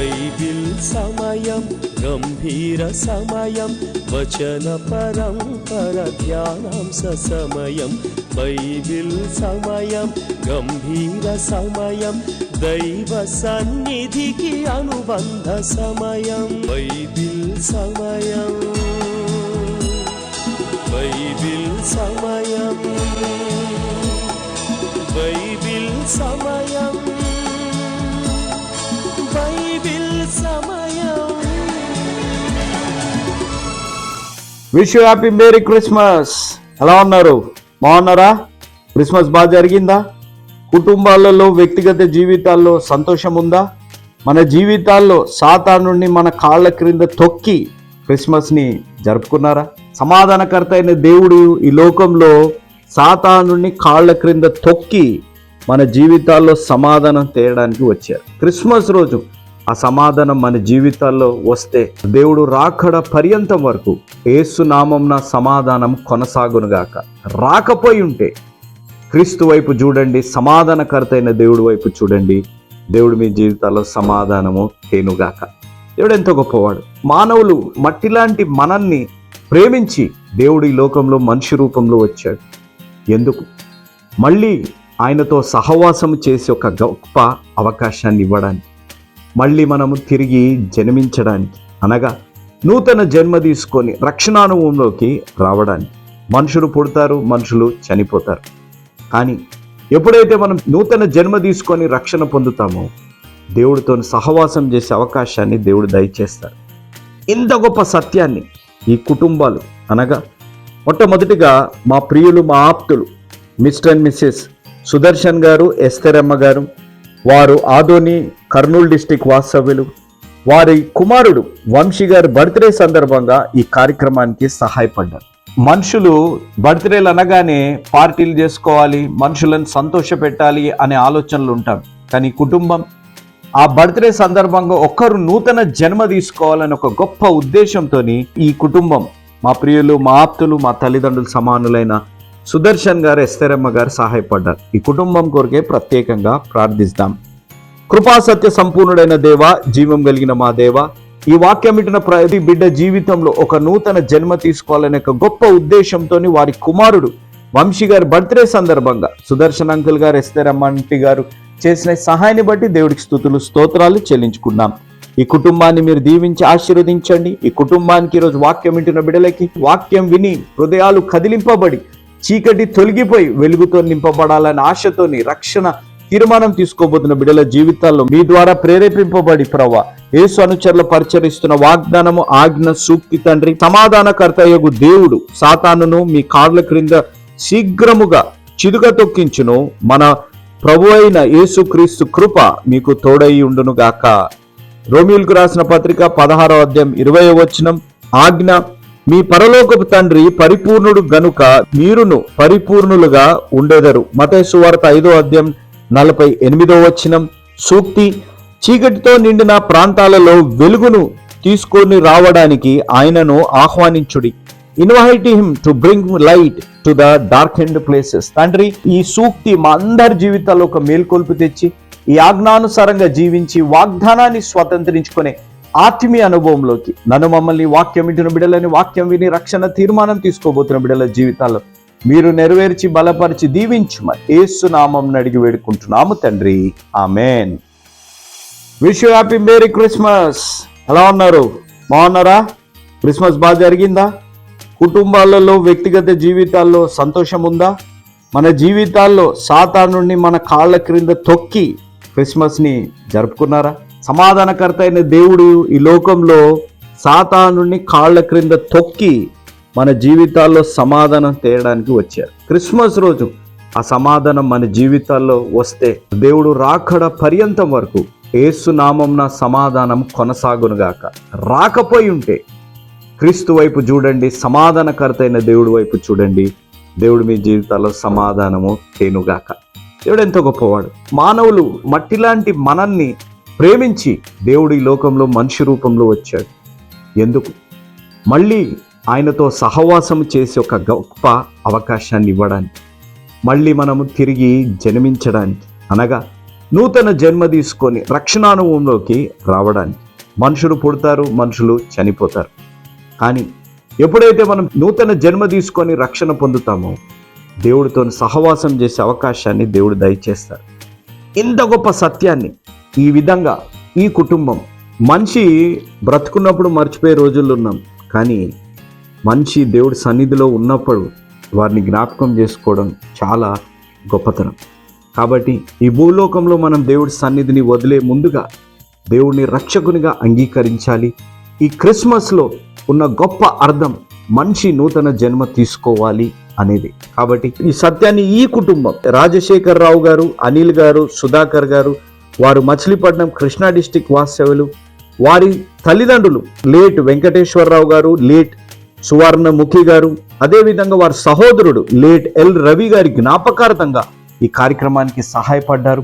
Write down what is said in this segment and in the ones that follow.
Bible సమయం గంభీర సమయం వచన పరంపర ధ్యానాంశ సమయం బైబిల్ సమయం గంభీర సమయం దైవ సన్నిధికి అనుబంధ సమయం బైబిల్ సమయం బైబిల్ సమయం బైబిల్ సమయం బైబిల్ సమయం. Wish you happy merry Christmas. ఎలా ఉన్నారు? బాగున్నారా? క్రిస్మస్ బాగా జరిగిందా? కుటుంబాలలో వ్యక్తిగత జీవితాల్లో సంతోషం ఉందా? మన జీవితాల్లో సాతానుని మన కాళ్ళ క్రింద తొక్కి క్రిస్మస్ని జరుపుకున్నారా? సమాధానకర్త అయిన దేవుడు ఈ లోకంలో సాతానుని కాళ్ళ క్రింద తొక్కి మన జీవితాల్లో సమాధానం తేయడానికి వచ్చారు. క్రిస్మస్ రోజు ఆ సమాధానం మన జీవితాల్లో వస్తే దేవుడు రాకడ పర్యంతం వరకు యేసు నామమున సమాధానం కొనసాగునుగాక. రాకపోయి ఉంటే క్రీస్తు వైపు చూడండి, సమాధానకర్త అయిన దేవుడి వైపు చూడండి. దేవుడు మీ జీవితాల్లో సమాధానము తేనుగాక. దేవుడు ఎంతో గొప్పవాడు. మానవులు మట్టిలాంటి మనల్ని ప్రేమించి దేవుడు ఈ లోకంలో మనిషి రూపంలో వచ్చాడు. ఎందుకు? మళ్ళీ ఆయనతో సహవాసం చేసి ఒక గొప్ప అవకాశాన్ని ఇవ్వడానికి, మళ్ళీ మనము తిరిగి జన్మించడానికి, అనగా నూతన జన్మ తీసుకొని రక్షణానుభవంలోకి రావడానికి. మనుషులు పుడతారు, మనుషులు చనిపోతారు. కానీ ఎప్పుడైతే మనం నూతన జన్మ తీసుకొని రక్షణ పొందుతామో దేవుడితో సహవాసం చేసే అవకాశాన్ని దేవుడు దయచేస్తారు. ఇంత గొప్ప సత్యాన్ని ఈ కుటుంబాలు, అనగా మొట్టమొదటిగా మా ప్రియులు, మా ఆప్తులు మిస్టర్ అండ్ మిస్సెస్ సుదర్శన్ గారు, ఎస్తరమ్మ గారు, వారు ఆదోని కర్నూలు డిస్టిక్ వాస్తవ్యులు, వారి కుమారుడు వంశీ గారి బర్త్డే సందర్భంగా ఈ కార్యక్రమానికి సహాయపడ్డారు. మనుషులు బర్త్డేలు అనగానే పార్టీలు చేసుకోవాలి, మనుషులను సంతోష పెట్టాలి అనే ఆలోచనలు ఉంటాం. కానీ కుటుంబం ఆ బర్త్డే సందర్భంగా ఒక్కరు నూతన జన్మ తీసుకోవాలని ఒక గొప్ప ఉద్దేశంతో ఈ కుటుంబం, మా ప్రియులు, మా ఆప్తులు, మా తల్లిదండ్రులు సమానులైన సుదర్శన్ గారు, ఎస్తరమ్మ గారు సహాయపడ్డారు. ఈ కుటుంబం కొరకే ప్రత్యేకంగా ప్రార్థిస్తాం. కృపాసత్య సంపూర్ణుడైన దేవ, జీవం కలిగిన మా దేవ, ఈ వాక్యం వింటున్న ప్రతి బిడ్డ జీవితంలో ఒక నూతన జన్మ తీసుకోవాలనే ఒక గొప్ప ఉద్దేశంతో వారి కుమారుడు వంశీ గారి బర్త్డే సందర్భంగా సుదర్శన్ అంకుల్ గారు, ఎస్తరమ్మ ఆంటీ గారు చేసిన సహాయాన్ని బట్టి దేవుడికి స్తుతులు, స్తోత్రాలు చెల్లించుకున్నాం. ఈ కుటుంబాన్ని మీరు దీవించి ఆశీర్వదించండి. ఈ కుటుంబానికి ఈరోజు వాక్యం వింటున్న బిడ్డలకి వాక్యం విని హృదయాలు కదిలింపబడి చీకటి తొలగిపోయి వెలుగుతో నింపబడాలని ఆశతోని రక్షణ తీర్మానం తీసుకోబోతున్న బిడ్డల జీవితాల్లో మీ ద్వారా ప్రేరేపింపబడి ప్రవ్వా యేసు అనుచరులు పరిచరిస్తున్న వాగ్దానము, ఆజ్ఞ, సూక్తి తండ్రి, సమాధానకర్తయగు దేవుడు సాతానును మీ కాళ్ళ క్రింద శీఘ్రముగా చిదుగ తొక్కించును. మన ప్రభు అయిన యేసుక్రీస్తు కృప మీకు తోడై ఉండును గాక. రోమీయులకు రాసిన పత్రిక 16వ అధ్యాయం 20వ వచనం, ఆజ్ఞ, మీ పరలోకపు తండ్రి పరిపూర్ణుడు గనుక మీరును పరిపూర్ణులుగా ఉండెదరు. మత్తయి సువార్త 5వ అధ్యాయం 48వ వచనం, సూక్తి, చీకటితో నిండిన ప్రాంతాలలో వెలుగును తీసుకొని రావడానికి ఆయనను ఆహ్వానించుడి. Invite him to bring light to the darkened places. తండ్రి, ఈ సూక్తి మా అందరి జీవితాల్లో ఒక మేల్కొల్పు తెచ్చి ఈ ఆజ్ఞానుసారంగా జీవించి వాగ్దానాన్ని స్వతంత్రించుకునే ఆత్మీయ అనుభవంలోకి నన్ను, మమ్మల్ని, వాక్యం వింటున్న బిడ్డలని, వాక్యం విని రక్షణ తీర్మానం తీసుకోబోతున్న బిడ్డల జీవితాల్లో మీరు నెరవేర్చి బలపరిచి దీవించుమని యేసు నామమున అడిగి వేడుకుంటున్నాము తండ్రి, amen. Wish you happy merry Christmas. ఎలా ఉన్నారు? బాగున్నారా? క్రిస్మస్ బాగా జరిగిందా? కుటుంబాలలో వ్యక్తిగత జీవితాల్లో సంతోషం ఉందా? మన జీవితాల్లో సాతానుని మన కాళ్ళ క్రింద తొక్కి క్రిస్మస్ని జరుపుకున్నారా? సమాధానకర్త అయిన దేవుడు ఈ లోకంలో సాతానుని కాళ్ళ క్రింద తొక్కి మన జీవితాల్లో సమాధానం తేయడానికి వచ్చారు. క్రిస్మస్ రోజు ఆ సమాధానం మన జీవితాల్లో వస్తే దేవుడు రాకడ పర్యంతం వరకు యేసు నామమున సమాధానం కొనసాగునుగాక. రాకపోయి ఉంటే క్రీస్తు వైపు చూడండి, సమాధానకర్త అయిన దేవుడి వైపు చూడండి. దేవుడు మీ జీవితాల్లో సమాధానము తేనుగాక. దేవుడు ఎంతో గొప్పవాడు. మానవులు మట్టిలాంటి మనల్ని ప్రేమించి దేవుడు ఈ లోకంలో మనిషి రూపంలో వచ్చాడు. ఎందుకు? మళ్ళీ ఆయనతో సహవాసం చేసి ఒక గొప్ప అవకాశాన్ని ఇవ్వడానికి, మళ్ళీ మనము తిరిగి జన్మించడానికి, అనగా నూతన జన్మ తీసుకొని రక్షణానుభవంలోకి రావడానికి. మనుషులు పుడతారు, మనుషులు చనిపోతారు. కానీ ఎప్పుడైతే మనం నూతన జన్మ తీసుకొని రక్షణ పొందుతామో దేవుడితో సహవాసం చేసే అవకాశాన్ని దేవుడు దయచేస్తారు. ఇంత గొప్ప సత్యాన్ని ఈ విధంగా ఈ కుటుంబం, మనిషి బ్రతుకున్నప్పుడు మర్చిపోయే రోజుల్లో ఉన్నాం, కానీ మనిషి దేవుడి సన్నిధిలో ఉన్నప్పుడు వారిని జ్ఞాపకం చేసుకోవడం చాలా గొప్పతనం. కాబట్టి ఈ భూలోకంలో మనం దేవుడి సన్నిధిని వదిలే ముందుగా దేవుడిని రక్షకునిగా అంగీకరించాలి. ఈ క్రిస్మస్లో ఉన్న గొప్ప అర్థం మనిషి నూతన జన్మ తీసుకోవాలి అనేది. కాబట్టి ఈ సత్యాన్ని ఈ కుటుంబం, రాజశేఖర్ రావు గారు, అనిల్ గారు, సుధాకర్ గారు, వారు మచిలీపట్నం కృష్ణా డిస్టిక్ వాస్తవ్యులు, వారి తల్లిదండ్రులు లేట్ వెంకటేశ్వరరావు గారు, లేట్ సువర్ణముఖి గారు, అదేవిధంగా వారి సహోదరుడు లేట్ ఎల్ రవి గారి జ్ఞాపకార్థంగా ఈ కార్యక్రమానికి సహాయపడ్డారు.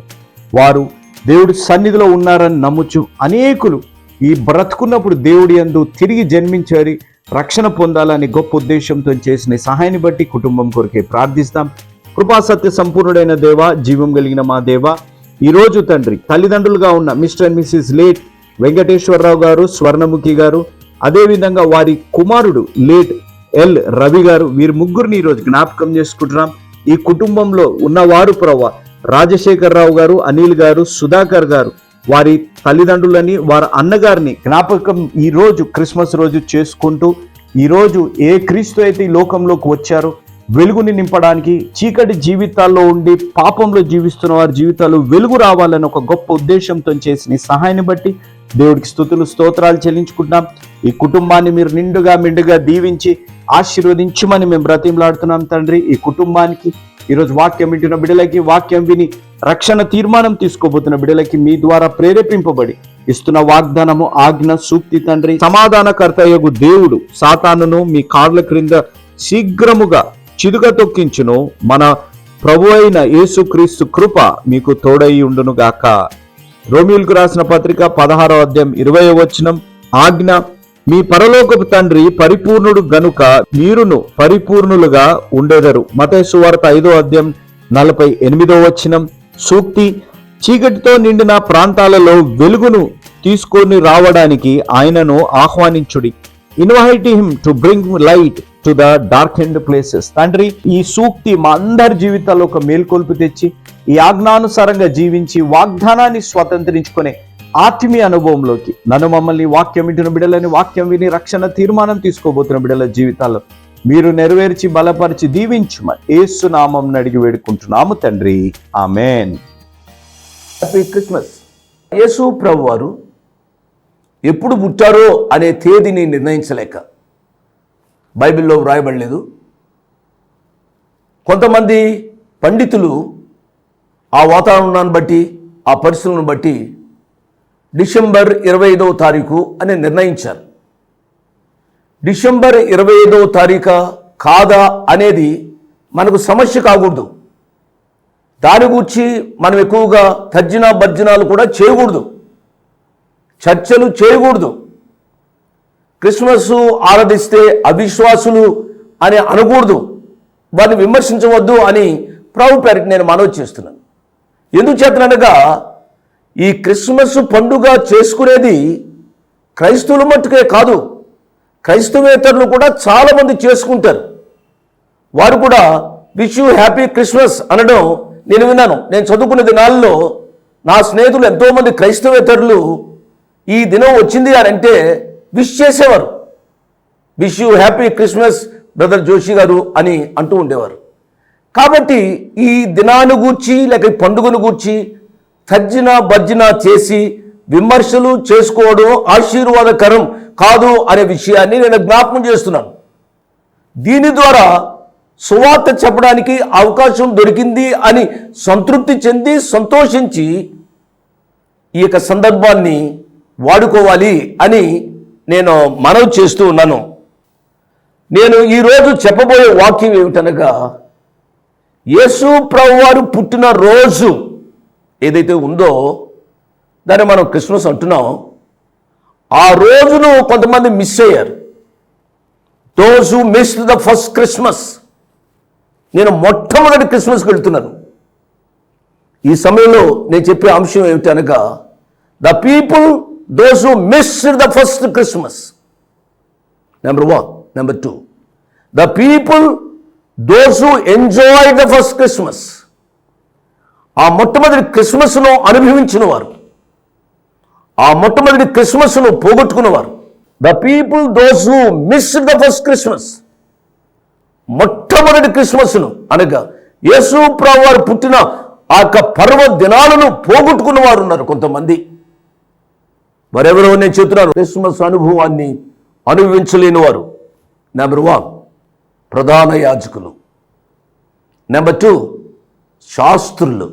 వారు దేవుడి సన్నిధిలో ఉన్నారని నమ్ముచు అనేకులు ఈ బ్రతుకున్నప్పుడు దేవుడి యందు తిరిగి జన్మించారి, రక్షణ పొందాలని గొప్ప ఉద్దేశంతో చేసిన సహాయాన్ని బట్టి కుటుంబం కొరకే ప్రార్థిస్తాం. కృపాసత్య సంపూర్ణుడైన దేవ, జీవం కలిగిన మా దేవ, ఈరోజు తండ్రి తల్లిదండ్రులుగా ఉన్న Mr and Mrs late Venkateswararao garu, Swarnamukhi గారు, అదేవిధంగా వారి కుమారుడు లేట్ ఎల్ రవి గారు, వీరి ముగ్గురిని ఈరోజు జ్ఞాపకం చేసుకుంటున్నాం. ఈ కుటుంబంలో ఉన్నవారు ప్రభు రాజశేఖర్ రావు గారు, అనిల్ గారు, సుధాకర్ గారు, వారి తల్లిదండ్రులని, వారి అన్నగారిని జ్ఞాపకం ఈరోజు క్రిస్మస్ రోజు చేసుకుంటూ, ఈరోజు ఏ క్రీస్తు అయితే ఈ లోకంలోకి వచ్చారో వెలుగుని నింపడానికి, చీకటి జీవితాల్లో ఉండి పాపంలో జీవిస్తున్న వారి జీవితాల్లో వెలుగు రావాలని ఒక గొప్ప ఉద్దేశంతో చేసిన ఈ సహాయాన్ని బట్టి దేవుడికి స్తుతులు స్తోత్రాలు చెల్లించుకుంటున్నాం. ఈ కుటుంబాన్ని మీరు మెండుగా దీవించి ఆశీర్వదించమని మేము బ్రతిమలాడుతున్నాం తండ్రి. ఈ కుటుంబానికి ఈరోజు వాక్యం వింటున్న బిడ్డలకి, వాక్యం విని రక్షణ తీర్మానం తీసుకోబోతున్న బిడ్డలకి మీ ద్వారా ప్రేరేపింపబడి ఇస్తున్న వాగ్దానము, ఆజ్ఞ, సూక్తి తండ్రి, సమాధానకర్తయగు దేవుడు సాతానును మీ కాళ్ళ క్రింద శీఘ్రముగా చిదుగ తొక్కించును. మన ప్రభు అయిన యేసుక్రీస్తు కృప మీకు తోడై ఉండును గాక. రోమీయులకు రాసిన పత్రిక 16వ అధ్యాయం 20వ వచనం, ఆజ్ఞ, మీ పరలోకపు తండ్రి పరిపూర్ణుడు గనుక మీరును పరిపూర్ణులుగా ఉండెదరు. మత్తయి సువార్త 5వ అధ్యాయం 48వ వచనం, సూక్తి, చీకటితో నిండిన ప్రాంతాలలో వెలుగును తీసుకొని రావడానికి ఆయనను ఆహ్వానించుడి. Invite him to bring light to the darkened places. తండ్రి, ఈ సూక్తి మా అందరి జీవితాల్లో ఒక మేల్కొల్పు తెచ్చి ఈ ఆజ్ఞానుసారంగా జీవించి వాగ్దానాన్ని స్వతంత్రించుకునే ఆత్మీయ అనుభవంలోకి నన్ను, మమ్మల్ని, వాక్యం వింటున్న బిడ్డలని, వాక్యం విని రక్షణ తీర్మానం తీసుకోబోతున్న బిడ్డల జీవితాల్లో మీరు నెరవేర్చి బలపరిచి దీవించుమని యేసు నామం అడిగి వేడుకుంటున్నాము తండ్రి, ఆమేన్. Happy Christmas. యేసు ప్రభు వారు ఎప్పుడు పుట్టారో అనే తేదీని నిర్ణయించలేక బైబిల్లో వ్రాయబడలేదు. కొంతమంది పండితులు ఆ వాతావరణాన్ని బట్టి, ఆ పరిస్థితులను బట్టి డిసెంబర్ 25వ తారీఖు అని నిర్ణయించారు. డిసెంబర్ 25వ తారీఖు కాదా అనేది మనకు సమస్య కాకూడదు. దాని గురించి మనం ఎక్కువగా తర్జనా భర్జనాలు కూడా చేయకూడదు, చర్చలు చేయకూడదు. క్రిస్మస్ ఆరాధిస్తే అవిశ్వాసులు అని అనకూడదు, వారిని విమర్శించవద్దు అని ప్రభు పేరిట నేను మనవి చేస్తున్నాను. ఎందుచేతనగా ఈ క్రిస్మస్ పండుగ చేసుకునేది క్రైస్తవుల మట్టుకే కాదు, క్రైస్తవేతరులు కూడా చాలామంది చేసుకుంటారు. వారు కూడా విష్ యూ హ్యాపీ క్రిస్మస్ అనడం నేను విన్నాను. నేను చదువుకునే దినాల్లో నా స్నేహితులు ఎంతోమంది క్రైస్తవేతరులు ఈ దినం వచ్చింది అని అంటే విష్ చేసేవారు. Wish you happy Christmas brother Joshi గారు అని అంటూ ఉండేవారు. కాబట్టి ఈ దినాన్ని గూర్చి లేక ఈ పండుగను గూర్చి తర్జన భర్జన చేసి విమర్శలు చేసుకోవడం ఆశీర్వాదకరం కాదు అనే విషయాన్ని నేను జ్ఞాపకం చేస్తున్నాను. దీని ద్వారా సువార్త చెప్పడానికి అవకాశం దొరికింది అని సంతృప్తి చెంది సంతోషించి ఈ యొక్క సందర్భాన్ని వాడుకోవాలి అని నేను మనవి చేస్తూ ఉన్నాను. నేను ఈరోజు చెప్పబోయే వాక్యం ఏమిటనగా, యేసు ప్రభువారు పుట్టిన రోజు ఏదైతే ఉందో దాన్ని మనం క్రిస్మస్ అంటున్నాం. ఆ రోజును కొంతమంది మిస్ అయ్యారు. Those who missed the first Christmas. నేను మొట్టమొదటి క్రిస్మస్కి వెళ్తున్నాను. ఈ సమయంలో నేను చెప్పే అంశం ఏమిటి అనగా, the people those who missed the first Christmas, number 1. Number 2, the people those who enjoy the first Christmas, ఆ మొట్టమొదటి క్రిస్మస్ను అనుభవించిన వారు, ఆ మొట్టమొదటి క్రిస్మస్ను పోగొట్టుకున్నవారు. The people those who missed the first Christmas, మొట్టమొదటి క్రిస్మస్ను అనగా యేసు ప్రభువు వారు పుట్టిన ఆ యొక్క పర్వ దినాలను పోగొట్టుకున్న వారు ఉన్నారు కొంతమంది. మరెవరో నేను చెప్తున్నాను, క్రిస్మస్ అనుభవాన్ని అనుభవించలేని వారు. నెంబర్ 1 ప్రధాన యాజకులు, నెంబర్ 2 శాస్త్రులు,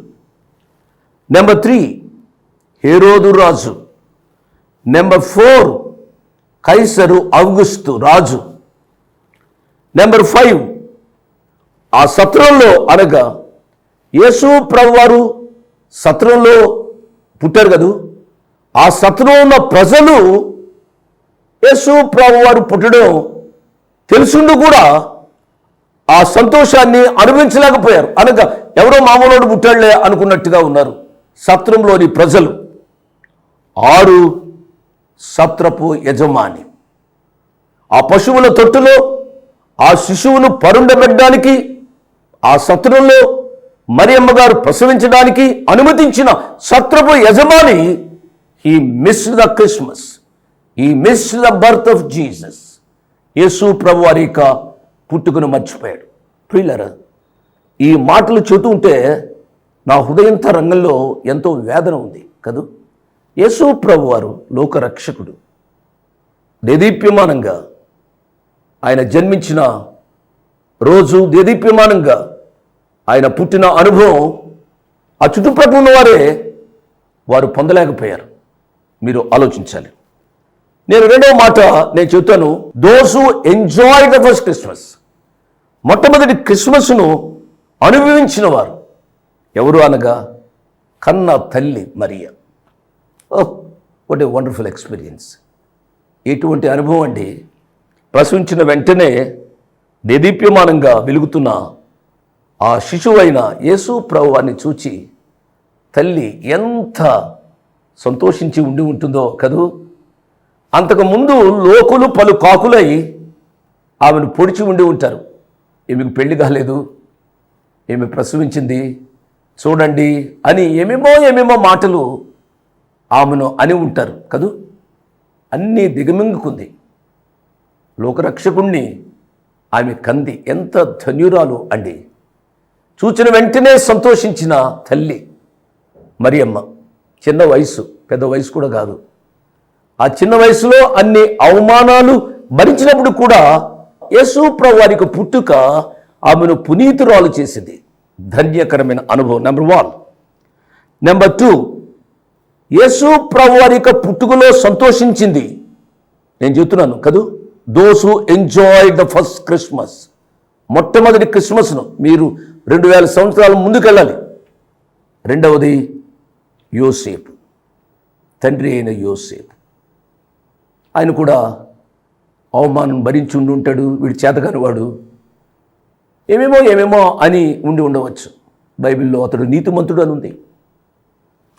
నెంబర్ 3 హేరోదు రాజు, నెంబర్ 4 కైసరు ఔగుస్తు రాజు, నెంబర్ 5 ఆ సత్రంలో అనగా యేసు ప్రభువారు సత్రంలో పుట్టారు కదూ, ఆ సత్రంలో ఉన్న ప్రజలు యేసు ప్రభువారు పుట్టడం తెలుసుండి కూడా ఆ సంతోషాన్ని అనుభవించలేకపోయారు. అనగా ఎవరో మామూలు పుట్టాడులే అనుకున్నట్టుగా ఉన్నారు సత్రంలోని ప్రజలు. 6 సత్రపు యజమాని ఆ పశువుల తొట్టులో ఆ శిశువును పరుండబెట్టడానికి, ఆ సత్రంలో మరియమ్మ గారు ప్రసవించడానికి అనుమతించిన సత్రపు యజమాని, he missed the Christmas, he missed the birth of Jesus. Yesu ప్రభు వారి యొక్క పుట్టుకను మర్చిపోయాడు. ప్రియులారా, ఈ మాటలు చెబుతుంటే నా హృదయంత రంగంలో ఎంతో వేదన ఉంది కదూ. యేసు ప్రభు వారు లోకరక్షకుడు. దేదీప్యమానంగా ఆయన జన్మించిన రోజు, దేదీప్యమానంగా ఆయన పుట్టిన అనుభవం ఆ చుట్టుపక్కల ఉన్నవారే వారు పొందలేకపోయారు. మీరు ఆలోచించాలి. నేను రెండవ మాట నేను చెప్తాను, those who enjoy the first Christmas, మొట్టమొదటి క్రిస్మస్ను అనుభవించిన వారు ఎవరు అనగా కన్న తల్లి మరియ. ఓహ్, వాట్ ఏ వండర్ఫుల్ ఎక్స్పీరియన్స్. ఎటువంటి అనుభవం అండి. ప్రసవించిన వెంటనే దేదీప్యమానంగా వెలుగుతున్న ఆ శిశువైన యేసు ప్రభువాన్ని చూచి తల్లి ఎంత సంతోషించి ఉండి ఉంటుందో కదూ. అంతకుముందు లోకులు పలు కాకులై ఆమెను పొడిచి ఉండి ఉంటారు. ఈమెకు పెళ్లి కాలేదు, ఈమె ప్రసవించింది చూడండి అని ఏమేమో మాటలు ఆమెను అని ఉంటారు కదూ. అన్నీ దిగమింగుకుంది. లోకరక్షకుణ్ణి ఆమె కంది. ఎంత ధన్యురాలు అండి. చూచిన వెంటనే సంతోషించిన తల్లి మరియమ్మ. చిన్న వయసు, పెద్ద వయసు కూడా కాదు. ఆ చిన్న వయసులో అన్ని అవమానాలు భరించినప్పుడు కూడా యేసు ప్రభు వారికి పుట్టుక ఆమెను పునీతురాలు చేసింది. ధన్యకరమైన అనుభవం. నెంబర్ 1. నెంబర్ 2, యేసు ప్రభు వారి యొక్క పుట్టుకలో సంతోషించింది. నేను చెప్తున్నాను కదూ, those who enjoy the first Christmas, మొట్టమొదటి క్రిస్మస్ను. మీరు 2000 సంవత్సరాల ముందుకెళ్ళాలి. రెండవది యోసేపు, తండ్రి అయిన యోసేపు. ఆయన కూడా అవమానం భరించి ఉండి ఉంటాడు. వీడి చేతగాని వాడు ఏమేమో అని ఉండి ఉండవచ్చు. బైబిల్లో అతడు నీతిమంతుడు అని ఉంది.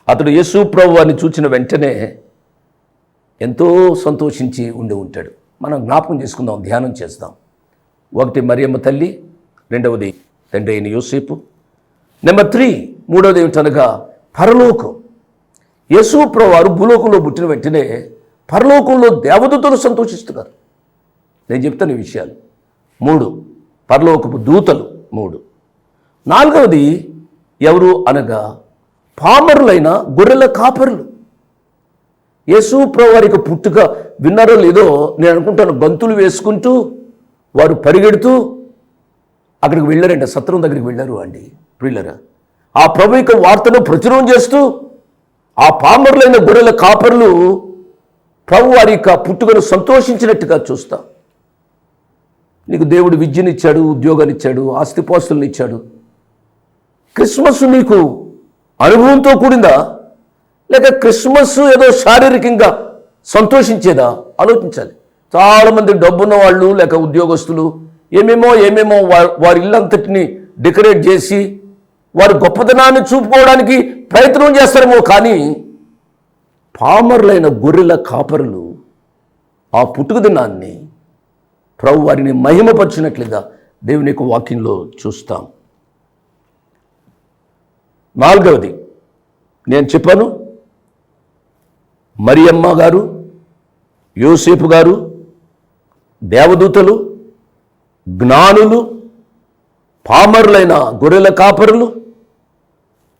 అతడు యేసు ప్రభువాన్ని చూచిన వెంటనే ఎంతో సంతోషించి ఉండి ఉంటాడు. మనం జ్ఞాపకం చేసుకుందాం, ధ్యానం చేద్దాం. 1 మరియమ్మ తల్లి, రెండవది తండ్రి అయిన యోసేపు. నెంబర్ 3, మూడవది ఏమిటనగా పరలోకం. యేసు ప్రభువారు భూలోకంలో పుట్టిన వెంటనే పరలోకంలో దేవదూతలు సంతోషిస్తున్నారు. నేను చెప్తాను ఈ విషయాలు. 3 పరలోకపు దూతలు. 3 4వది ఎవరు అనగా పామరులైన గొర్రెల కాపరులు. యేసు ప్రభువారికి పుట్టుక విన్నారో లేదో నేను అనుకుంటాను. గంతులు వేసుకుంటూ వారు పరిగెడుతూ అక్కడికి వెళ్ళారంట, సత్రం దగ్గరికి వెళ్ళారు అండి. ప్రియులరా, ఆ ప్రభు యొక్క వార్తను ప్రచురం చేస్తూ ఆ పామరులైన గొర్రెల కాపరులు ప్రభు వారి యొక్క పుట్టుకను సంతోషించినట్టుగా చూస్తాం. నీకు దేవుడు విద్యనిచ్చాడు, ఉద్యోగాన్ని ఇచ్చాడు, ఆస్తిపాస్తులను ఇచ్చాడు. క్రిస్మస్ నీకు అనుభవంతో కూడిందా, లేక క్రిస్మస్ ఏదో శారీరకంగా సంతోషించేదా? ఆలోచించాలి. చాలామంది డబ్బున్న వాళ్ళు లేక ఉద్యోగస్తులు ఏమేమో వారి ఇల్లంతటిని డెకరేట్ చేసి వారి గొప్పతనాన్ని చూపుకోవడానికి ప్రయత్నం చేస్తారేమో, కానీ పామరులైన గొర్రెల కాపరులు ఆ పుట్టుక దినాన్ని ప్రభు వారిని మహిమపరిచినట్లుగా దేవుని యొక్క వాక్యంలో చూస్తాం. 4వది నేను చెప్పాను, మరియమ్మ గారు, యోసేపు గారు దేవదూతలు, జ్ఞానులు, పామరులైన గొర్రెల కాపరులు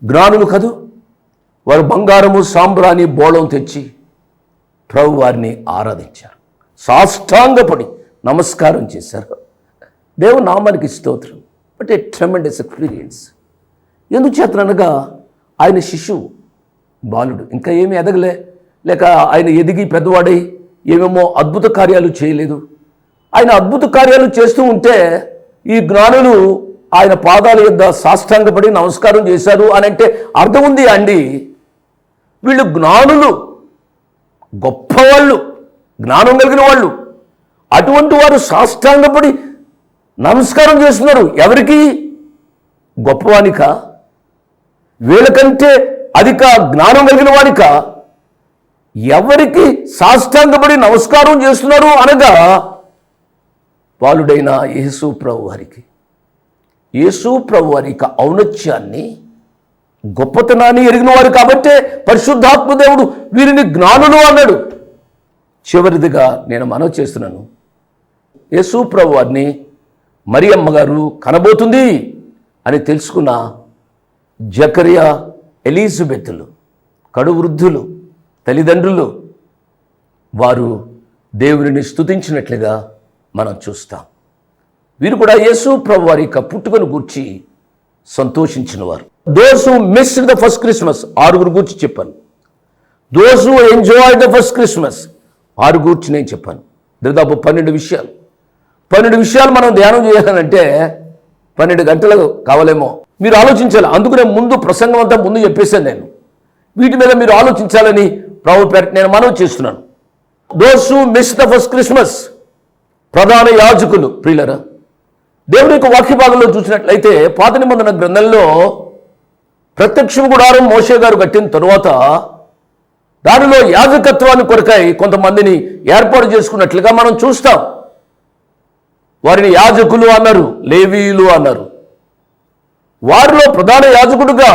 జ్ఞానులు కదూ, వారు బంగారము సాంబ్రాణి బోళం తెచ్చి ప్రభు వారిని ఆరాధించారు, సాష్టాంగపడి నమస్కారం చేశారు. దేవుని నామానికి స్తోత్రం. But a tremendous experience. ఎందుచేతనగా ఆయన శిశువు, బాలుడు, ఇంకా ఏమీ ఎదగలే, లేక ఆయన ఎదిగి పెద్దవాడై ఏమేమో అద్భుత కార్యాలు చేయలేదు. ఆయన అద్భుత కార్యాలు చేస్తూ ఉంటే ఈ జ్ఞానులు ఆయన పాదాల యొద్ద సాష్టాంగపడి నమస్కారం చేశారు అని అంటే అర్థం ఉంది అండి. వీళ్ళు జ్ఞానులు, గొప్పవాళ్ళు, జ్ఞానం కలిగిన వాళ్ళు. అటువంటి వారు సాష్టాంగపడి నమస్కారం చేస్తున్నారు. ఎవరికి? గొప్పవానిక? వీళ్ళకంటే అధిక జ్ఞానం కలిగిన వానిక? ఎవరికి సాష్టాంగపడి నమస్కారం చేస్తున్నారు అనగా బాలుడైన యేసు ప్రభు వారికి. యేసు ప్రభు వారి యొక్క ఔన్నత్యాన్ని, గొప్పతనాన్ని ఎరిగిన వారు కాబట్టే పరిశుద్ధాత్మ దేవుడు వీరిని జ్ఞానులు అన్నాడు. చివరిదిగా నేను మనవి చేస్తున్నాను, యేసు ప్రభు వారిని మరియమ్మ గారు కనబోతుంది అని తెలుసుకున్న జకరియా, ఎలిజబెత్లు, కడు వృద్ధులు, తల్లిదండ్రులు, వారు దేవుని స్తుతించినట్లుగా మనం చూస్తాం. వీరు కూడా యేసు ప్రభు వారి యొక్క పుట్టుకను గూర్చి సంతోషించిన వారు. Those who missed the first Christmas, 6 గూర్చి చెప్పాను. Those who enjoy the first Christmas, 6 గూర్చి నేను చెప్పాను. దాదాపు 12 విషయాలు. 12 విషయాలు మనం ధ్యానం చేయాలంటే 12 గంటలు కావాలేమో. మీరు ఆలోచించాలి. అందుకు నేను ముందు ప్రసంగం అంతా ముందు చెప్పేశాను. నేను వీటి మీద మీరు ఆలోచించాలని ప్రభు పేరిట నేను మనవి చేస్తున్నాను. Those who missed the first Christmas, ప్రధాన యాజకులు. ప్రియులరా, దేవుని యొక్క వాక్య భాగంలో చూసినట్లయితే పాత నిబంధన గ్రంథంలో ప్రత్యక్ష గుడారం మోషే గారు కట్టిన తరువాత దానిలో యాజకత్వాన్ని కొరకై కొంతమందిని ఏర్పాటు చేసుకున్నట్లుగా మనం చూస్తాం. వారిని యాజకులు అన్నారు, లేవీయులు అన్నారు. వారిలో ప్రధాన యాజకుడుగా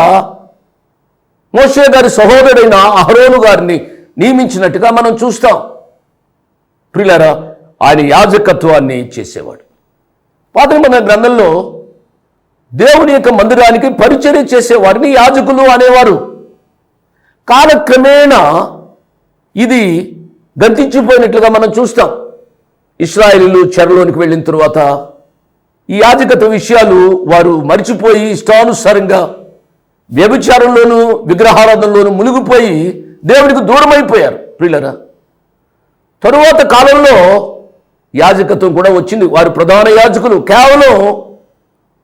మోషే గారి సహోదరుడైన అహరోను గారిని నియమించినట్టుగా మనం చూస్తాం. ప్రియులారా, ఆయన యాజకత్వాన్ని చేసేవాడు. పాత నిబంధన గ్రంథంలో దేవుని యొక్క మందిరానికి పరిచర్య చేసేవారిని యాజకులు అనేవారు. కాలక్రమేణా ఇది గతించిపోయినట్లుగా మనం చూస్తాం. ఇశ్రాయేలీయులు చెరలోనికి వెళ్ళిన తరువాత ఈ యాజకత్వ విషయాలు వారు మరిచిపోయి ఇష్టానుసారంగా వ్యభిచారంలోనూ విగ్రహారాధనలోనూ మునిగిపోయి దేవునికి దూరమైపోయారు. ప్రియులరా, తరువాత కాలంలో యాజకత్వం కూడా వచ్చింది. వారు ప్రధాన యాజకులు కేవలం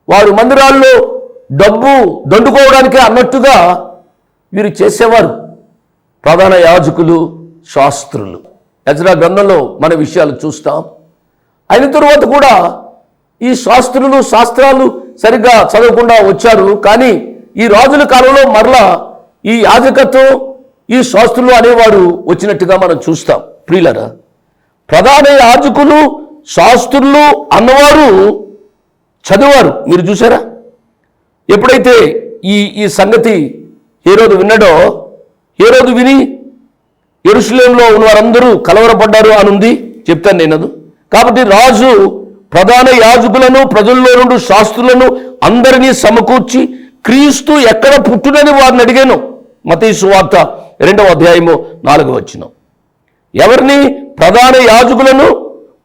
వారు మందిరాల్లో డబ్బు దండుకోవడానికే అన్నట్టుగా వీరు చేసేవారు. ప్రధాన యాజకులు, శాస్త్రులు. ఎజ్రా గ్రంథంలో మన విషయాలు చూస్తాం. అయిన తరువాత కూడా ఈ శాస్త్రాలు సరిగ్గా చదవకుండా వచ్చారు. కానీ ఈ రాజుల కాలంలో మరలా ఈ యాజకత్వం, ఈ శాస్త్రులు అనేవారు వచ్చినట్టుగా మనం చూస్తాం. ప్రియులరా, ప్రధాన యాజకులు, శాస్త్రులు అన్నవారు చదివారు. మీరు చూసారా? ఎప్పుడైతే ఈ సంగతి హేరోదు విన్నాడో, హేరోదు విని యెరూషలేములో ఉన్న వారందరూ కలవరపడ్డారు అని ఉంది. చెప్తాను నేను అది. కాబట్టి రాజు ప్రధాన యాజకులను, ప్రజల్లో నుండి శాస్త్రులను అందరినీ సమకూర్చి క్రీస్తు ఎక్కడ పుట్టునని వారిని అడిగాను. మత్తయి సువార్త 2వ అధ్యాయము 4వ వచనం. ఎవరిని? ప్రధాన యాజకులను,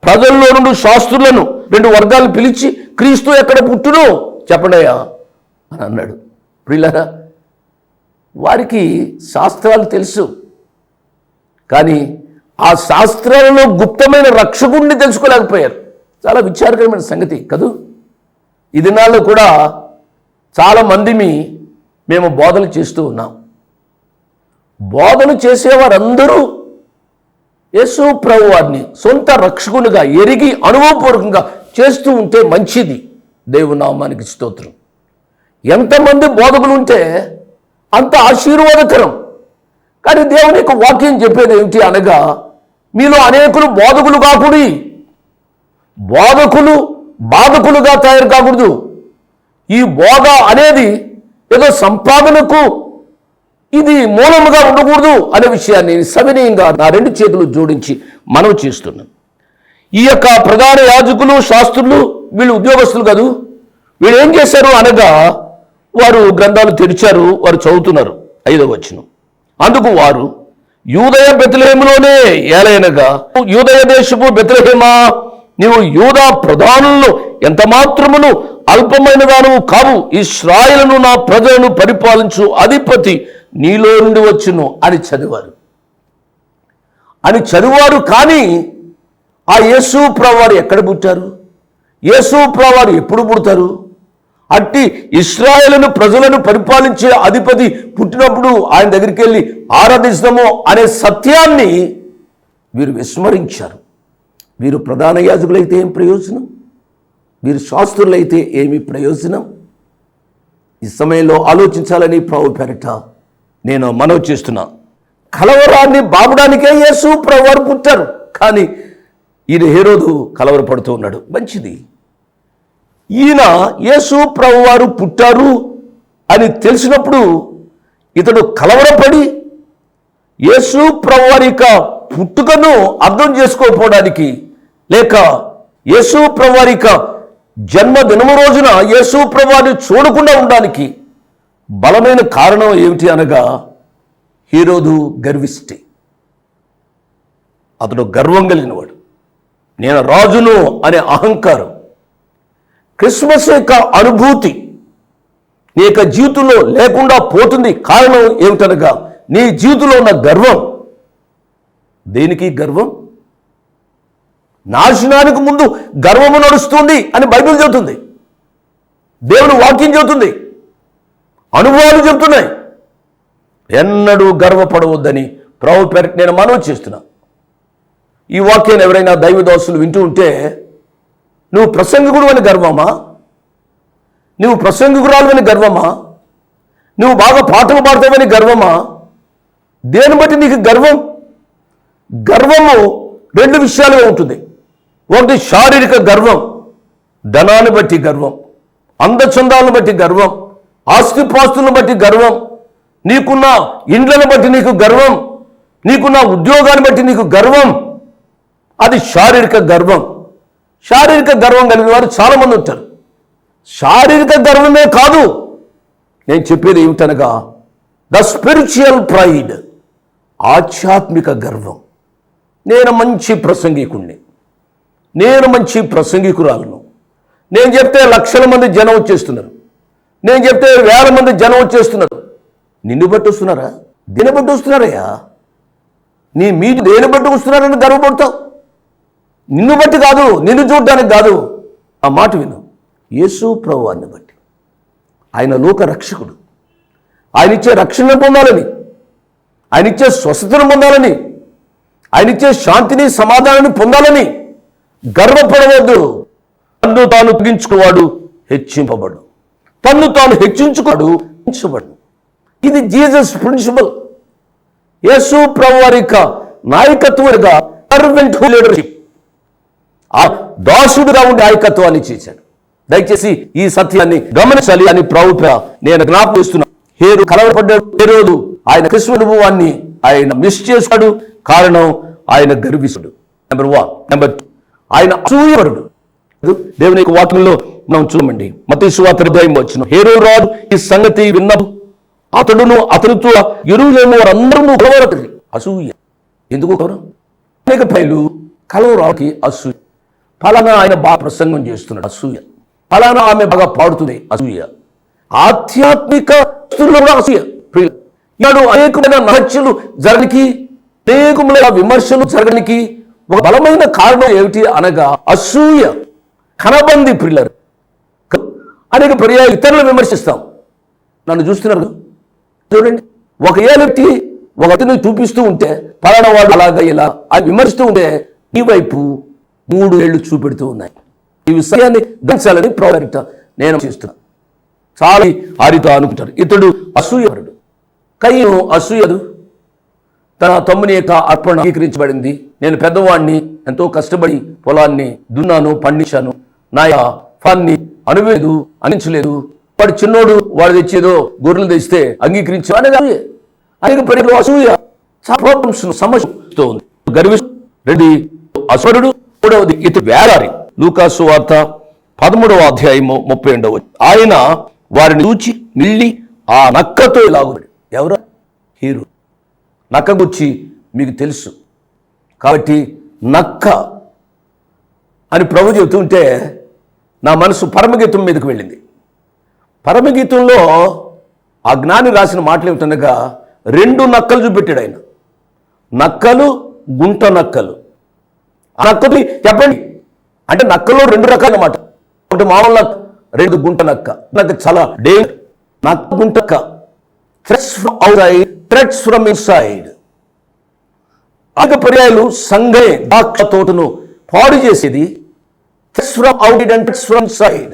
ప్రజల్లో నుండి శాస్త్రులను 2 వర్గాలు పిలిచి క్రీస్తు ఎక్కడ పుట్టును చెప్పండియా అని అన్నాడు. ప్రియులారా, వారికి శాస్త్రాలు తెలుసు, కానీ ఆ శాస్త్రాలలో గుప్తమైన రక్షకుడిని తెలుసుకోలేకపోయారు. చాలా విచారకరమైన సంగతి కదూ. ఈ దినాల్లో కూడా చాలా మందిని మేము బోధలు చేస్తూ ఉన్నాం. బోధలు చేసేవారందరూ యేసు ప్రభు వారిని సొంత రక్షకునిగా ఎరిగి అనుభవపూర్వకంగా చేస్తూ ఉంటే మంచిది. దేవుని నామానికి స్తోత్రం. ఎంతమంది బోధకులు ఉంటే అంత ఆశీర్వాదకరం. కానీ దేవుని యొక్క వాక్యం చెప్పేది ఏమిటి అనగా, మీలో అనేకులు బోధకులు కాకూడదు, బాధకులుగా తయారు కాకూడదు. ఈ బోధ అనేది ఏదో సంపాదనకు ఇది మూలముగా ఉండకూడదు అనే విషయాన్ని సవినయంగా నా 2 చేతులు జోడించి మనవి చేస్తున్నాను. ఈ యొక్క ప్రధాన యాజకులు, శాస్త్రులు, వీళ్ళు ఉద్యోగస్తులు కాదు. వీళ్ళు ఏం చేశారు అనగా, వారు గ్రంథాలు తెరిచారు, వారు చదువుతున్నారు. 5వ వచనం, అందుకు వారు, యూదయ బెత్లెహేములోనే ఏలయనగా, యూదయ దేశపు బెత్లెహేమా, నీవు యూదా ప్రధానులను ఎంత మాత్రమును అల్పమైన దానవు కావు, ఇశ్రాయేలును నా ప్రజలను పరిపాలించు అధిపతి నీలో నుండి వచ్చును అని చదివారు. కానీ ఆ యేసు ప్రభువారు ఎక్కడ పుట్టారు? యేసు ప్రభువారు ఎప్పుడు పుడతారు? అట్టి ఇశ్రాయేలును ప్రజలను పరిపాలించే అధిపతి పుట్టినప్పుడు ఆయన దగ్గరికి వెళ్ళి ఆరాధిస్తాము అనే సత్యాన్ని వీరు విస్మరించారు. వీరు ప్రధాన యాజకులైతే ఏం ప్రయోజనం? వీరు శాస్త్రులైతే ఏమి ప్రయోజనం? ఈ సమయంలో ఆలోచించాలని ప్రభు పేరిట నేను మనవి చేస్తున్నా. కలవరాన్ని బాపడానికే యేసు ప్రభువారు పుట్టారు. కానీ ఈయన హేరోదు కలవరపడుతూ ఉన్నాడు. మంచిది, ఈయన యేసు ప్రభువారు పుట్టారు అని తెలిసినప్పుడు ఇతడు కలవరపడి యేసు ప్రభువారి యొక్క పుట్టుకను అర్థం చేసుకోకపోవడానికి, లేక యేసు ప్రభువారి యొక్క జన్మదినము రోజున యేసు ప్రభువారిని చూడకుండా ఉండడానికి బలమైన కారణం ఏమిటి అనగా, హేరోదు గర్విష్టి. అతడు గర్వం కలిగినవాడు. నేను రాజును అనే అహంకారం. క్రిస్మస్ యొక్క అనుభూతి నీ యొక్క జీవితంలో లేకుండా పోతుంది. కారణం ఏమిటనగా, నీ జీవితంలో ఉన్న గర్వం. దేనికి గర్వం? నాశనానికి ముందు గర్వము నడుస్తుంది అని బైబిల్ చెబుతుంది, దేవుని వాక్యం చెబుతుంది, అనుభవాలు చెబుతున్నాయి. ఎన్నడూ గర్వపడవద్దని ప్రభు పేరిట నేను మనవి చేస్తున్నా. ఈ వాక్యాన్ని ఎవరైనా దైవదోసులు వింటూ ఉంటే, నువ్వు ప్రసంగికుడు అని గర్వమా? నువ్వు ప్రసంగికురాలు అని గర్వమా? నువ్వు బాగా పాటలు పాడతావని గర్వమా? దేని బట్టి నీకు గర్వం? గర్వము 2 విషయాలుగా ఉంటుంది. ఒకటి శారీరక గర్వం, ధనాన్ని బట్టి గర్వం, అందచందాలను బట్టి గర్వం, ఆస్తిపాస్తులను బట్టి గర్వం, నీకున్న ఇండ్లను బట్టి నీకు గర్వం, నీకున్న ఉద్యోగాన్ని బట్టి నీకు గర్వం. అది శారీరక గర్వం. శారీరక గర్వం కలిగిన వారు చాలామంది ఉంటారు. శారీరక గర్వమే కాదు, నేను చెప్పేది ఏమిటనగా, ద స్పిరిచువల్ ప్రైడ్, ఆధ్యాత్మిక గర్వం. నేను మంచి ప్రసంగికుణ్ణి, నేను మంచి ప్రసంగికురాలను, నేను చెప్తే లక్షల మంది జనం వచ్చేస్తున్నారు, నేను చెప్తే వేల మంది జనం వచ్చేస్తున్నారు. నిన్ను బట్టి వస్తున్నారా? దేని బట్టి వస్తున్నారయ్యా? మీరు దేని బట్టి వస్తున్నారని గర్వపడతావు. నిన్ను బట్టి కాదు, నిన్ను చూడడానికి కాదు. ఆ మాట విను. యేసు ప్రభువాన్ని బట్టి. ఆయన లోక రక్షకుడు. ఆయన ఇచ్చే రక్షణ పొందాలని, ఆయన ఇచ్చే స్వస్థతను పొందాలని, ఆయన ఇచ్చే శాంతిని సమాధానాన్ని పొందాలని గర్వపడవద్దు. తన్ను తాను తగ్గించుకువాడు హెచ్చింపబడు, తన్ను తాను హెచ్చించుకోడు హెచ్చించబడు. ఇది జీసస్ ప్రిన్సిపల్. యేసు ప్రభువారి యొక్క నాయకత్వంగా సర్వెంట్ లీడర్షిప్, ఆ దాసుడుగా ఉండే నాయకత్వాన్ని చేశాడు. దయచేసి ఈ సత్యాన్ని గమనించాలి అని ప్రభుత్వ నేను జ్ఞాపకం చేస్తున్నాను. హేరోదు కలవరపడ్డాడు. హేరోదు ఆయన క్రిస్మ అనుభవాన్ని ఆయన మిస్ చేశాడు. కారణం ఆయన గర్విష్ఠుడు. నెంబర్ 1. నెంబర్ 2, ఆయన అసూయపరుడు. దేవుని యొక్క వాక్యంలో మనం చూడమండి. మత్తయి సువార్త 8:1, హేరోదు రాజు ఈ సంగతి విన్నప్పుడు అతడును అతనితో ఎరువులేమో వారందరూ కలవరపడి. అసూయ. ఎందుకు కలవరం? అనేక పైలు కలవరాకి అసూయ. ఫలానా ఆయన బాగా ప్రసంగం చేస్తున్నాడు, అసూయ. ఫలానా ఆమె బాగా పాడుతుంది, అసూయ. ఆధ్యాత్మిక అసూయ. ఈనాడు అనేకమైన నహత్యలు జరగడానికి, అనేకమైన విమర్శలు జరగడానికి ఒక బలమైన కారణం ఏమిటి అనగా అసూయ. కనబంది ప్రిల్లర్. అనేక పర్యాలు ఇతరులను విమర్శిస్తాం. నన్ను చూస్తున్నారు చూడండి, ఒక ఏలెత్తి ఒక అతను చూపిస్తూ ఉంటే పలానా వాడు అలాగా ఇలా అని విమర్శిస్తూ ఉంటే ఈ వైపు 3 ఏళ్ళు చూపెడుతూ ఉన్నాయి. ఈ విషయాన్ని దంచాలని ప్రాజెక్ట్ నేను చేస్తున్నా. చాలా ఆ రీతిలో అనుకుంటారు. ఇతడు అసూయపరుడు. కయ్యను అసూయదు. తన తమ్ముని యొక్క అర్పణ అంగీకరించబడింది. నేను పెద్దవాడిని, ఎంతో కష్టపడి పొలాన్ని దున్నాను, పండించాను, నా ఫాన్ని అందించలేదు. వాడు చిన్నోడు, వాడు తెచ్చేదో గొర్రెలు తెస్తే అంగీకరించు అనేది అనేక పరిలో అసూయ సమస్యతో ఉంది. గర్విష్ఠుడు, అసూరుడు. మూడవది ఇతడు వేలారి. లూకాసు వార్త 13వ అధ్యాయము 32వ. ఆయన వారిని చూచి మిల్లి ఆ నక్కతో ఇలాగుబడి. ఎవరు? హీరో. నక్క గురించి మీకు తెలుసు కాబట్టి నక్క అని ప్రభు చెబుతుంటే నా మనసు పరమగీతం మీదకి వెళ్ళింది. పరమగీతంలో ఆ జ్ఞాని రాసిన మాటలు ఏమిటనగా 2 నక్కలు చూపెట్టాడు ఆయన. నక్కలు, గుంట నక్కలు. ఆ నక్కలు చెప్పండి అంటే నక్కలో 2 రకాలు అన్నమాట. ఒకటి మామూలు నక్క, 2 గుంట నక్క. నాకు చాలా డేంజర్. నక్క, గుంట నక్క. Threats from outside, threats from inside. అనేక పర్యాయాలు సంఘే ద్రాక్ష తోటను పాడు చేసేది. Threats from outside and threats from inside.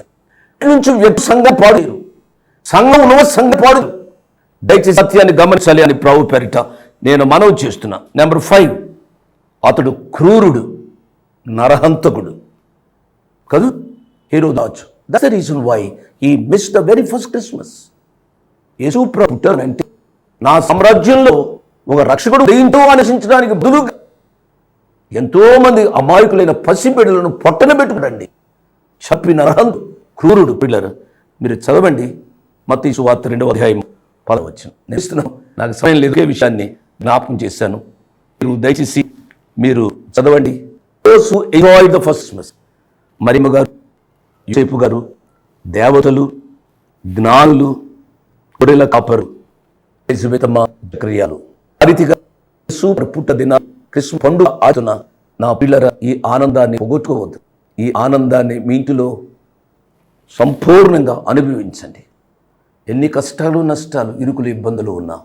నుంచి వ్యక్తి సంఘం పాడేరు, సంఘం ఉన్న సంఘం పాడు. దయచేసి సత్యాన్ని గమనించాలి అని ప్రభు పేరిట నేను మనవి చేస్తున్నా. నెంబర్ 5, అతడు క్రూరుడు, నరహంతకుడు కాదు, హీరో దాచు. That's the reason why he missed the very first Christmas. Yesu ప్రభు పుట్టారంటే నా సామ్రాజ్యంలో ఒక రక్షకుడు ఏంటో ఆలోచించడానికి బదులుగా ఎంతో మంది అమాయకులైన పసిబిడ్డలను పొట్టన పెట్టుకురండి. చెప్పి నరహంతు, క్రూరుడు. పిల్లలు మీరు చదవండి మత్తయి సువార్త 2వ అధ్యాయం 10వ వచనం. నేస్తున్నాను, నాకు సమయం లేదు, ఏ విషయాన్ని జ్ఞాపకం చేశాను. మీరు దయచేసి మీరు చదవండి. Enjoy the first Christmas. Mariyamma గారు, యోసేపు గారు, దేవతలు, జ్ఞానులు, గొర్రెల కాపరు, ఎలిజబెతమ్మ, జకర్యాలు, ఆ రీతిగా పుట్ట దిన క్రిస్మస్ పండుగ ఆడుతున్న నా పిల్లల ఈ ఆనందాన్ని పోగొట్టుకోవద్దు. ఈ ఆనందాన్ని మీ ఇంటిలో సంపూర్ణంగా అనుభవించండి. ఎన్ని కష్టాలు, నష్టాలు, ఇరుకులు, ఇబ్బందులు ఉన్నా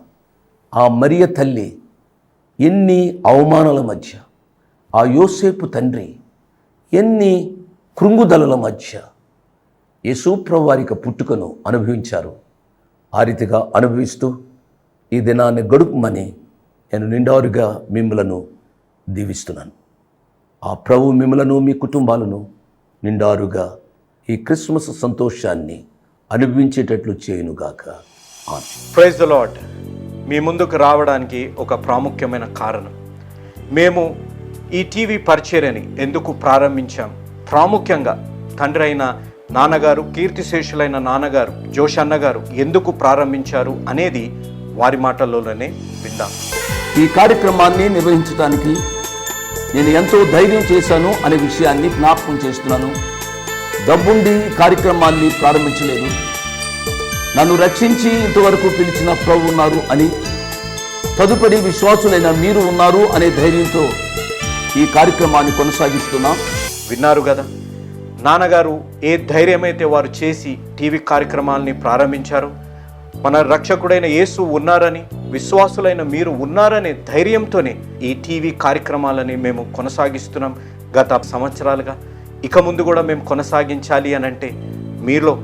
ఆ మరియ తల్లి ఎన్ని అవమానాల మధ్య, ఆ యోసేపు తండ్రి ఎన్ని కృంగుదలల మధ్య యేసు ప్రభువు వారి పుట్టుకను అనుభవించారు. ఆ రీతిగా అనుభవిస్తూ ఈ దినాన్ని గడుపుమని నేను నిండారుగా మిమ్మలను దీవిస్తున్నాను. ఆ ప్రభు మిమ్మలను, మీ కుటుంబాలను నిండారుగా ఈ క్రిస్మస్ సంతోషాన్ని అనుభవించేటట్లు చేయునుగాక. Praise the Lord. మీ ముందుకు రావడానికి ఒక ప్రాముఖ్యమైన కారణం, మేము ఈ టీవీ పరిచర్యని ఎందుకు ప్రారంభించాం, ప్రాముఖ్యంగా తండ్రి అయిన నాన్నగారు, కీర్తిశేషులైన నాన్నగారు జోష్ అన్నగారు ఎందుకు ప్రారంభించారు అనేది వారి మాటల్లోనే విందాం. ఈ కార్యక్రమాన్ని నిర్వహించడానికి నేను ఎంతో ధైర్యం చేశాను అనే విషయాన్ని జ్ఞాపకం చేస్తున్నాను. డబ్బుండి కార్యక్రమాన్ని ప్రారంభించలేదు. నన్ను రక్షించి ఇంతవరకు పిలిచిన ప్రభు ఉన్నారు అని, తదుపరి విశ్వాసులైన మీరు ఉన్నారు అనే ధైర్యంతో ఈ కార్యక్రమాన్ని కొనసాగిస్తున్నాం. విన్నారు కదా, నాన్నగారు ఏ ధైర్యమైతే వారు చేసి టీవీ కార్యక్రమాలని ప్రారంభించారు. మన రక్షకుడైన యేసు ఉన్నారని, విశ్వాసులైన మీరు ఉన్నారనే ధైర్యంతోనే ఈ టీవీ కార్యక్రమాలని మేము కొనసాగిస్తున్నాం గత సంవత్సరాలుగా. ఇక ముందు కూడా మేము కొనసాగించాలి అని అంటే మీలో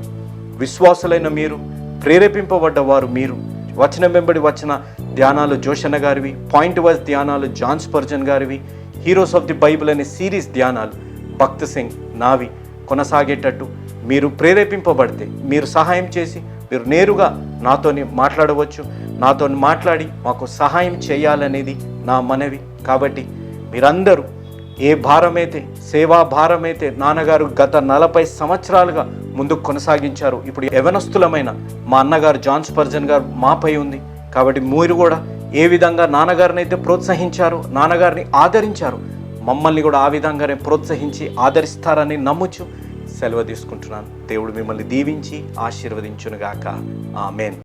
విశ్వాసులైన మీరు, ప్రేరేపింపబడ్డ వారు మీరు, వచనం వెంబడి వచ్చిన ధ్యానాలు జోషన్న గారివి, పాయింట్ వైజ్ ధ్యానాలు జాన్ స్పర్జన్ గారివి, హీరోస్ ఆఫ్ ది బైబిల్ అనే సిరీస్ ధ్యానాలు భక్త్ సింగ్ నావి కొనసాగేటట్టు మీరు ప్రేరేపింపబడితే, మీరు సహాయం చేసి మీరు నేరుగా నాతోని మాట్లాడవచ్చు. నాతో మాట్లాడి మాకు సహాయం చేయాలనేది నా మనవి. కాబట్టి మీరందరూ ఏ భారమైతే, సేవా భారమైతే నాన్నగారు గత 40 సంవత్సరాలుగా ముందుకు కొనసాగించారు, ఇప్పుడు యవనస్తులమైన మా అన్నగారు జాన్ స్పర్జన్ గారు మాపై ఉంది. కాబట్టి మీరు కూడా ఏ విధంగా నాన్నగారిని అయితే ప్రోత్సహించారు, నాన్నగారిని ఆదరించారు, మమ్మల్ని కూడా ఆ విధంగానే ప్రోత్సహించి ఆదరిస్తారని నమ్ముచు సెలవు తీసుకుంటున్నాను. దేవుడు మిమ్మల్ని దీవించి ఆశీర్వదించునుగాక. ఆమేన్.